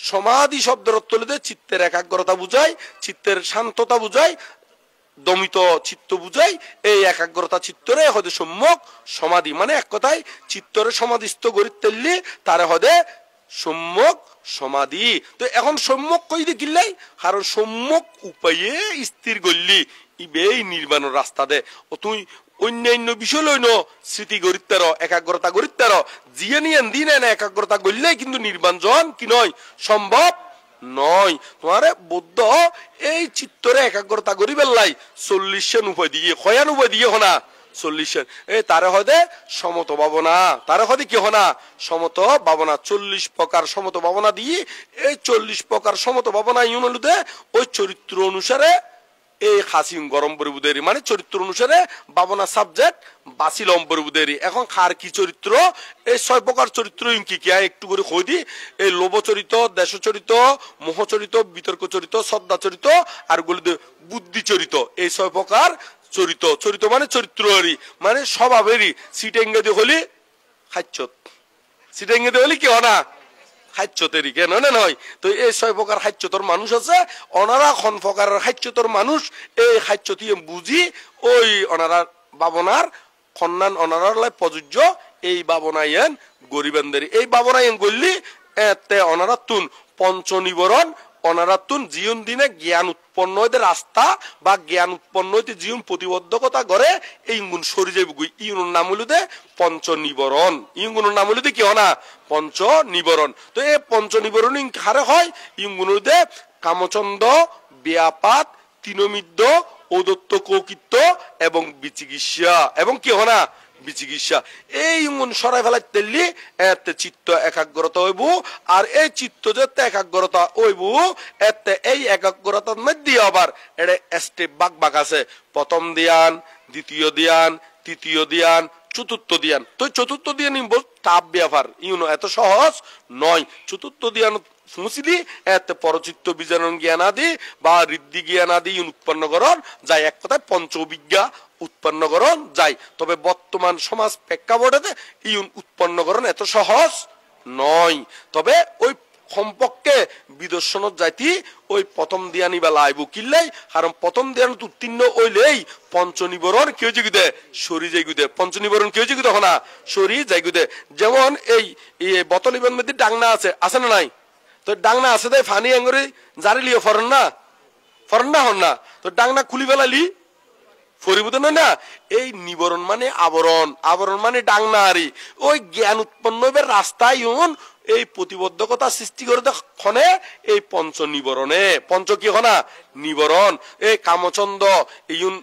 সমাধি শব্দের অর্থ হলে চিত্তের একাগ্রতা বুঝায় চিত্তের শান্ততা বুঝায় দমিত চিত্ত বুঝায় এই একাগ্রতা চিত্তরে হদে সম্যক সমাধি মানে এক কথায় চিত্তরে সমাধিস্থ গরিতেল্লি তারে হদে সম্যক সমাধি তো এখন সম্যক কই দি কিল্লাই কারণ সম্যক উপায়ে স্থির গল্লি ইবেই নির্বাণের রাস্তা দে ও তুই অন্যান্য বিষয় লইন স্মৃতি গরিত্তার একাগ্রতা গরিত্তার জিয়ে নিয়ে দিন না একাগ্রতা গড়লে কিন্তু নির্বাঞ্জন কি নয় সম্ভব নয় তোমার বুদ্ধ এই চিত্তরে একাগ্রতা গড়ি বেল্লাই 40 উপায় দিয়ে কয়ান উপায় দিয়ে হনা 40 এই তারে হদে সমত ভাবনা তারে হদে কি হনা সমত ভাবনা 40 প্রকার সমত ভাবনা দিয়ে এই 40 প্রকার সমত ভাবনা ইউনলুদে ওই চরিত্র অনুসারে এই খাসিম গরম পরিবুদেরি মানে চরিত্র অনুসারে ভাবনা সাবজেক্ট বাসিলম পরিবুদেরি এখন খার কি চরিত্র এই 6 প্রকার চরিত্র কি কি একটু করে কই দি এই লোভ চরিত্র দেশ চরিত্র মোহ চরিত্র বিতর্ক চরিত্র শ্রদ্ধা চরিত্র আর গুলো বুদ্ধি চরিত্র এই 6 প্রকার চরিত্র চরিত্র মানে চরিত্ররি মানে স্বভাবেরই সিটেঙ্গে দি হলি খাচ্ছত সিটেঙ্গে দি হলি কি হনা খাচ্যতেরই কেন নয় তো এই 6 প্রকার খাচ্যতর মানুষ আছে ওনারা খন প্রকারের খাচ্যতর মানুষ এই খাচ্যতি বুঝি ওই ওনারা ভাবনার খন্নান ওনারার লাই প্রযোজ্য এই ভাবনায়ন গরিবেন্দের এই ভাবনায়ন গল্লি এতে ওনারা তুন পঞ্চ নিবরণ অনারাতুন জীবন দিনে জ্ঞান উৎপন্ন হইতে রাস্তা বা জ্ঞান উৎপন্ন হইতে জীবন প্রতিবদ্ধকতা করে এই গুণ সরি যাইব ইউন নাম হইতে পঞ্চ নিবরণ ইগুণের নাম হইতে কি হনা পঞ্চ নিবরণ তো এই পঞ্চ নিবরণ হারে হয় ইগুণ হইতে কামচন্দ ব্যাপাত তিনমিদ্য ঔদত্ত কৌকিত্য এবং বিচিকিৎসা এবং কি হনা বিচিকিৎসা এই গুণ সরাই ফেলাই তেললি এতে চিত্ত একাগ্রতা হইব আর এই চিত্ত যেতে একাগ্রতা হইব এতে এই একাগ্রতার মধ্যে আবার এটা স্টেপ বাক বাক আছে প্রথম ধ্যান দ্বিতীয় ধ্যান তৃতীয় ধ্যান চতুর্থ ধ্যান তো চতুর্থ ধ্যান টাপ ব্যাপার ইউনো এত সহজ নয় চতুর্থ ধ্যান মুসিলি এতে পরচিত্ত বিজারণ জ্ঞান আদি বা ঋদ্ধি জ্ঞান আদি উৎপন্ন করণ যায় এক কথায় পঞ্চবিজ্ঞা উৎপন্ন করণ যায় তবে বর্তমান সমাজ প্রেক্ষাপটে ইউন উৎপন্ন করণ এত সহজ নয় তবে ওই সম্পর্কে বিদর্শন যাইতি ওই প্রথম ধ্যানী বেলা আইব কিল্লাই কারণ প্রথম ধ্যান উত্তীর্ণ হইলেই পঞ্চনিবরণ কেউ জিগুদে সরি যাইগুদে পঞ্চনিবরণ কেউ জিগুদে হনা সরি যাইগুদে যেমন এই বতলিবের মধ্যে ডাংনা আছে না নাই তো ডাংনা আছে তাই ফানি আঙ্গুরি জারি লিও ফরন না হন না তো ডাংনা খুলি ফেলালি ফরিবুদ না এই নিবরণ মানে আবরণ মানে ডাংনা আরি ওই জ্ঞান উৎপন্ন হবে রাস্তায় এই প্রতিবদ্ধকতা সৃষ্টি করে ক্ষণে এই পঞ্চ নিবরণে পঞ্চ কি হনা নিবরণ এই কামচন্দ ইউন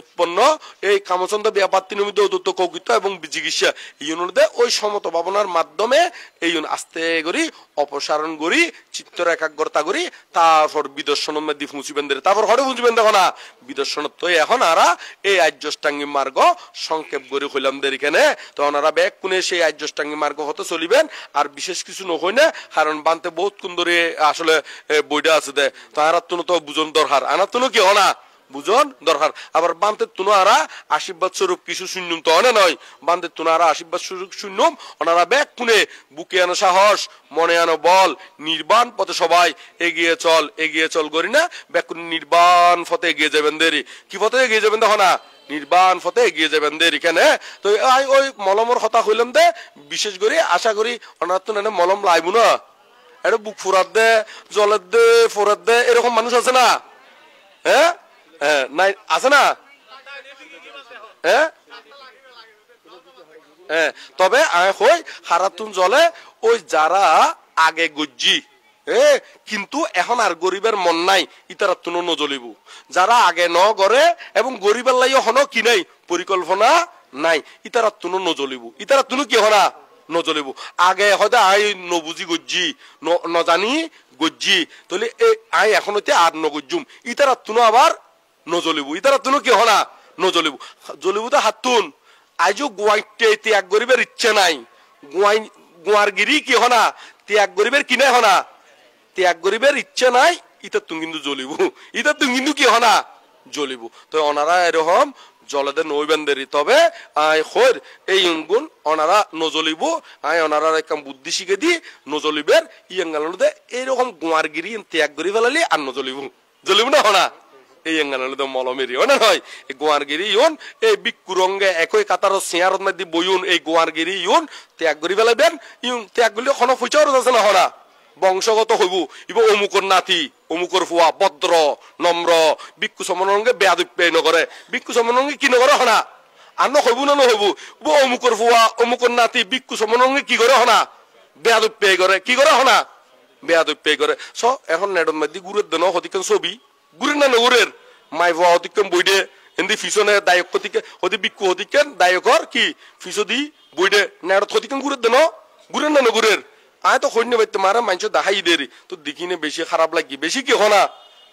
উৎপন্ন এই কামচন্দ ব্যাপারটি নিমিত্ত উদ্যত কৌকিত এবং চিকিৎসা ইউনদে ওই সমত ভাবনার মাধ্যমে এই আস্তে করি অপসারণ করি চিত্তর একাগ্রতা করি তারপর বিদর্শনের মধ্যে ফুঁচিবেন দেয় তারপর হরে ফুঁচিবেন দেখো না বিদর্শন তো এখন আরা এই আর্যষ্টাঙ্গী মার্গ সংক্ষেপ করে হইলাম দের এখানে তো ওনারা ব্যাগ কোনে সেই আর্যষ্টাঙ্গী মার্গ হতে চলিবেন আর বিশেষ কিছু নহই না কারণ বানতে বহুত কুন্দরে আসলে বইটা আছে দে তো আর তো বুঝন দরকার আনার তো কি হনা বুঝন দরকার আবার বান্তে তুনারা আশীর্বাদ স্বরূপ কিছু শূন্যম তো অনে নয় বান্তে তুনারা আশীর্বাদ স্বরূপ শূন্যম ওনারা ব্যাগ কোনে বুকে আনো সাহস মনে আনো বল নির্বাণ পথে সবাই এগিয়ে চল করি না ব্যাগ কোনে নির্বাণ পথে এগিয়ে যাবেন দেরি কি পথে এগিয়ে যাবেন দেখো না নির্বাণ পথে এগিয়ে যাবেন দেরি কেনে তো ওই মলমর কথা হইলাম দে বিশেষ করে আশা করি ওনার তো মলম লাইব না এটা বুক ফুরাত দে জলের দে ফোরাত দে এরকম মানুষ আছে না হ্যাঁ নাই আছে না তবে হই হারাতুন জলে ওই যারা আগে গজ্জি কিন্তু এখন আর গরিবের মন নাই ইতারা তুনো নজলিব যারা আগে ন করে এবং গরিবের লাইও হন কি নাই পরিকল্পনা নাই ইতারা তুনো নজলিব ইতারা তুনো কি হনা নজলিব আগে হয়তো আই নবুজি গজ্জি নজানি গজ্জি তাহলে আই এখন হইতে আর নগজ্জুম ইতারা তুনো আবার নজলিব ইতারা তুনো কি হনা নজলিব জলিব তো হাতুন আজও গোয়াইতে ত্যাগ গরিবের ইচ্ছে নাই গোয়ার গিরি কি হনা ত্যাগ গরিবের কিনে হনা ত্যাগ গরিবের ইচ্ছে নাই ইতা তুমি কিন্তু জ্বলিব ইতা তুমি কিন্তু কি হনা জ্বলিব তো ওনারা এরকম জলেদে নইবেন দেরি তবে হর এই গুণ ওনারা নজলিব ওনারা একদম বুদ্ধি শিখে দি নজলিবের ইয়েঙ্গালদে এইরকম গোয়ারগিরি ত্যাগ করি ফেলালি আর জ্বলিব না হনা এই এঙ্গালদে মলমেরি না হয় এই গোয়ারগিরি ইউন এই বিকুরঙ্গে একই কাতার চেয়ারত মধ্যে বইউন এই গোয়ারগিরি ইউন ত্যাগ করি ফেলাবেন ইউন ত্যাগ করলে কোনো পয়সাও আছে না হনা বংশগত হইব ইব অমুকর নাতি অমুকর ফুয়া ভদ্র নম্র ভিক্ষু সমনঙ্গে বেয়াদুপ্যায় নগরে ভিক্ষু সমনঙ্গে কি নগরে হনা আর নহইব না নহইব অমুকর ফুয়া অমুকর নাতি ভিক্ষু সমনঙ্গে কি করে হনা বেয়াদুপ্যায় করে কি করে হনা বেয়াদুপ্যায় করে স এখন নেডম মধ্যে গুরের দেন হতিকেন ছবি গুরের না নগুরের মাই ফুয়া হতিকেন বইডে এন্দি ফিসনে দায়ক হতিকে হতি ভিক্ষু হতিকেন দায়কর কি ফিসো দি বইডে নেড়ত হতিকেন গুরের দেন গুরের না নগুরের আয় তো খৈন্য বাইতে মারা মানুষ দেখাই দেরি তো দেখিনে বেশি খারাপ লাগি বেশি কি হনা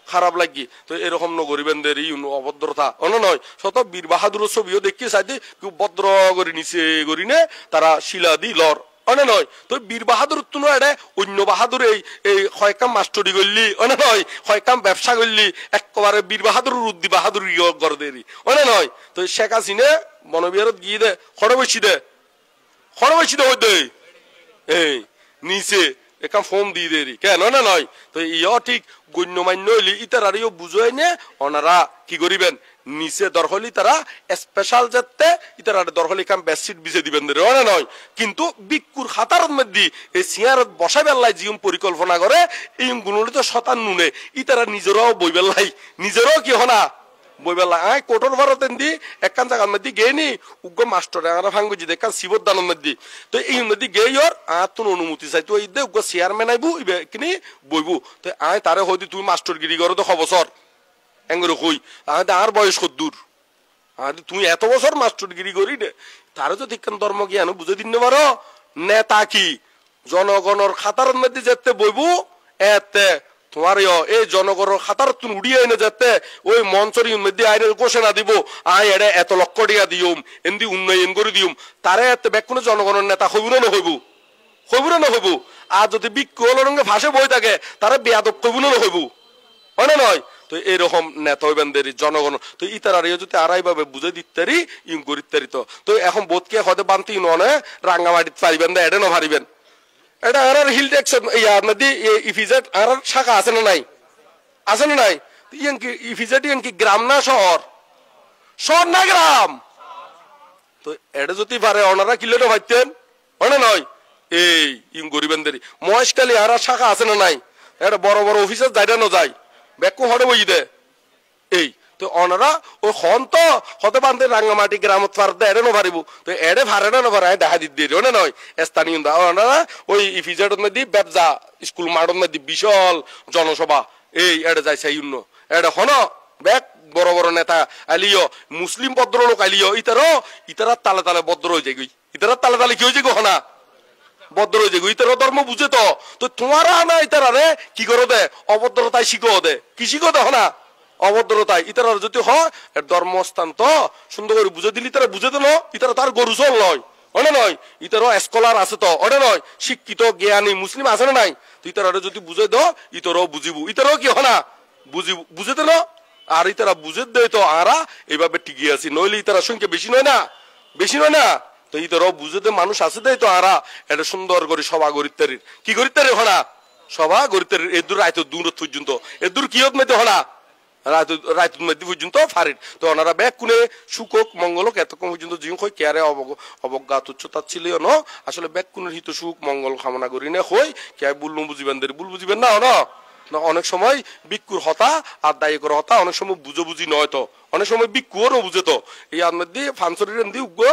খারাপ লাগি তো এরকম নগরিবেন দেরি অভদ্রতা অন নয় শত বীর বাহাদুর ছবিও দেখি চাইতে কেউ ভদ্র করে নিচে করি নে তারা শিলা দি লর অনে নয় তো বীর বাহাদুর তো নয় অন্য বাহাদুর এই হয়কাম মাস্টরি করলি অনে নয় হয়কাম ব্যবসা করলি একেবারে বীর বাহাদুর রুদ্দি বাহাদুর গড় দেরি অনে নয় তো শেখ হাসিনে বনবিহারত গিয়ে দে খড়বসি দে হই দে এই নিচে একাম ফোন দিয়ে দেরি কেন না নয় তো ইয় ঠিক গণ্যমান্য হইলি ইতার আর বুঝাই নে ওনারা কি করিবেন নিচে দরহলি তারা স্পেশাল যাতে ইতার আর দরহলি কাম বেডশিট বিছে দিবেন দেরি না নয় কিন্তু বিকুর খাতার মধ্যে এই সিয়ারত বসাই বেল্লাই জিম পরিকল্পনা করে এই গুণলিত শতান নুনে ইতারা নিজেরাও বই বেল্লাই নিজেরাও কি হনা বইবেলা আয় কোটর ভারতেন দি একখান জায়গার মধ্যে গেয়ে নি উগ্র মাস্টার ভাঙ্গুজি দেখান শিবর দানের মধ্যে তো এই মধ্যে গেই ওর তুন অনুমতি চাই তো এই দে উগ্র চেয়ারম্যান আইবু কিনি বইবু তো আয় তারে হয়তো তুমি মাস্টার গিরি করো তো খবসর এঙ্গরে কই আর বয়স কদ্দূর তুমি এত বছর মাস্টার গিরি করি নে তারে তো ঠিক ধর্ম জ্ঞান বুঝে দিন পারো নেতা কি জনগণের খাতার মধ্যে যেতে বইবু এতে তোমার এই জনগণের খাতার তুমি উড়িয়ে এনে যেতে ওই মঞ্চের মধ্যে আইনের ঘোষণা দিব আয় এড়ে এত লক্ষ টাকা দিউম এমনি উন্নয়ন করে দিউম তারে এতে বেকুনে জনগণের নেতা হইব না হইব আর যদি বিক্ষোভ রঙে ভাষে বই থাকে তারা বেয়াদব কইব না হইব হয় নয় তো এরকম নেতা হইবেন দেরি জনগণ তো ইতার আর যদি আড়াই ভাবে বুঝে দিতারি ইম করিতারি তো এখন বোধকে হতে বানতি ননে রাঙ্গামাটিতে পারিবেন না এডে না পারিবেন এটা আর হিল ট্যাক্স নদী ইফিজেট আর শাখা আছে না নাই ইফিজেট কি গ্রাম না শহর না গ্রাম তো এটা যদি পারে ওনারা কিলোটা ভাবতেন হয় নয় এই ইম গরিবেন দেরি মহেশকালী আর শাখা আছে না নাই এটা বড় বড় অফিসার যাইটা না যায় ব্যাকু হরে বই দে এই তো ওনারা ওই হন তো হতে পারতে রাঙ্গামাটি গ্রামত পারতে এড়ে না পারিব তো এড়ে ভারে না ভাড়ায় দেখা দিতে না নয় স্থানীয় ওনারা ওই ইফিজেটের মধ্যে ব্যবসা স্কুল মাঠের মধ্যে বিশাল জনসভা এই এড়ে যায় সেই এটা হন ব্যাক বড় বড় নেতা আলিও মুসলিম ভদ্রলোক আলিও ইতারা তালে তালে ভদ্র হয়ে যাই ইতারা তালে তালে কি হয়েছে গো হনা ভদ্র হয়ে যাই ইতারা ধর্ম বুঝে তো তোমারা না ইতারা রে কি করো দে অভদ্রতায় শিখো দে কি শিখো দে হনা অভদ্রতায় ইতারা যদি হয় ধর্মস্থান তো সুন্দর করে বুঝে দিলি তারা বুঝে দিল ইতারা তার গরু চল নয় ওনে নয় ইতারও স্কলার আছে তো ওনে নয় শিক্ষিত জ্ঞানী মুসলিম আছে না নাই তো ইতারা যদি বুঝে দাও ইতারও বুঝিবু ইতারও কি হনা বুঝে দিল আর ইতারা বুঝে দেয় তো আরা এইভাবে টিকে আছি নইলে ইতারা সংখ্যা বেশি নয় না তো ইতারও বুঝে দে মানুষ আছে দেয় তো আরা এটা সুন্দর করে সভা গরিত্তারির কি গরিত্তারি হনা সভা গরিত্তারির এদুর রায়ত দূর পর্যন্ত এদুর কিয়ত মেতে হনা রায়তুর মধ্যে পর্যন্ত ফারির তো ওনারা ব্যাগ কুনে সুখক মঙ্গলক এতক্ষণ পর্যন্ত জিং হই কেয়ারে অবজ্ঞা তুচ্ছতা ছিল ন আসলে ব্যাগ কুনের হিত সুখ মঙ্গল কামনা করি না হই কে বুললু বুঝিবেন বুল বুঝিবেন না না অনেক সময় বিক্ষুর হতা আর দায়ী করে হতা অনেক সময় বুঝি নয় তো অনেক সময় বিক্ষুরও বুঝে তো এই আর মধ্যে ফানসরির উগ্র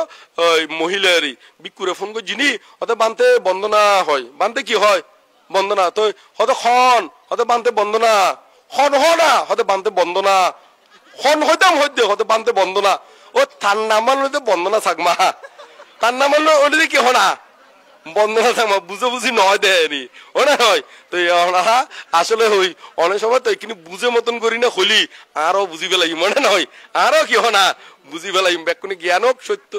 মহিলারই বিক্ষুরে ফোন করে যিনি হতে বানতে বন্দনা হয় বানতে কি হয় বন্দনা তো হতে খন হতে বানতে বন্দনা খন হনা হতে বানতে বন্দনা খন হইতাম হইতে হতে বানতে বন্দনা ও তার নাম মানলে বন্দনা থাকমা তার নাম মানলে ওটা কি হনা বন্দনা থাকমা বুঝি নয় দেয়নি ও না হয় তো আসলে হই অনেক সময় তো কিন্তু বুঝে মতন করি না হলি আরো বুঝি পেলাই মনে নয় আরো কি হনা বুঝি পেলাই ব্যাকুনে জ্ঞানক সত্য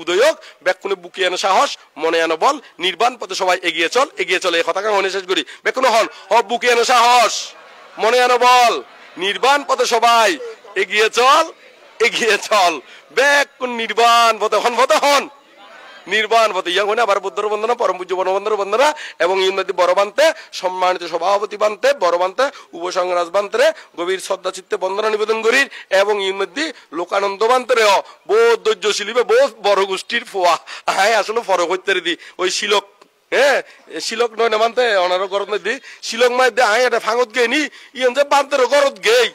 উদয়ক ব্যাকুনে বুকে আনো সাহস মনে আনো বল নির্বাণ পথে সবাই এগিয়ে চল এই কথা মনে শেষ করি ব্যাকুনে হন বুকে আনো সাহস মনে আনো বল নির্বাণ পথে সবাই এগিয়ে চল ব্যাকুন নির্বাণ পথে হন নির্বাণ পথে ইয়া হনে আবার বুদ্ধর বন্দনা পরম পূজ্য বনবন্ধর বন্দনা এবং ইউনিটি বড় বানতে সম্মানিত সভাপতি বানতে বড় বানতে উপসংরাজ বানতে গভীর শ্রদ্ধা চিত্তে বন্দনা নিবেদন করি এবং ইউনিটি লোকানন্দ বানতে বহুত ধৈর্যশীলী বহুত বড় গোষ্ঠীর ফোয়া আসলে ফরক হইতে দি ওই শিলক শিলক নয় না মানতে অনার গরত দি শিলক মাই দে এটা ফাঙত গে নি ইয়ন যে বানতে গরত গেই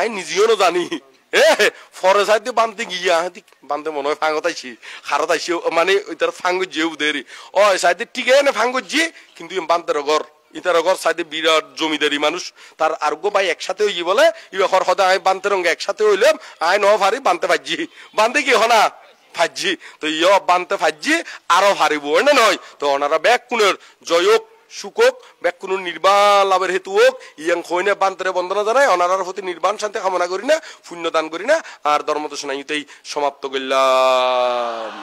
নিজেও জানি ফরে সাইড বানতে গিয়া বানতে মনে হয় ফাঙ্গত আইসি খারত আইসি মানে ওইটার ফাঙ্গ যেও দেরি ও সাইডে ঠিক না ফাঙ্গ জি কিন্তু বানতের ঘর ইতার ঘর সাইডে বিরাট জমিদারি মানুষ তার আরোগ্য ভাই একসাথে হই বলে ইয়ে হর হদা আই বানতে রঙে একসাথে হইলাম আই ন ভারি বানতে পারছি বানতে কি হনা ফাজি তো ইয় বানতে ফাজি আরো ভারিব না নয় তো ওনারা ব্যাগ কুনের জয়ক সুকক ব্যাকুন নির্বাণ লাভের হেতু হোক ইয়াং খৈনে বান্তরে বন্দনা জানাই অনারার প্রতি নির্বাণ শান্তি কামনা করি না পুণ্য দান করি না আর ধর্ম তো শোনাইতেই সমাপ্ত করলাম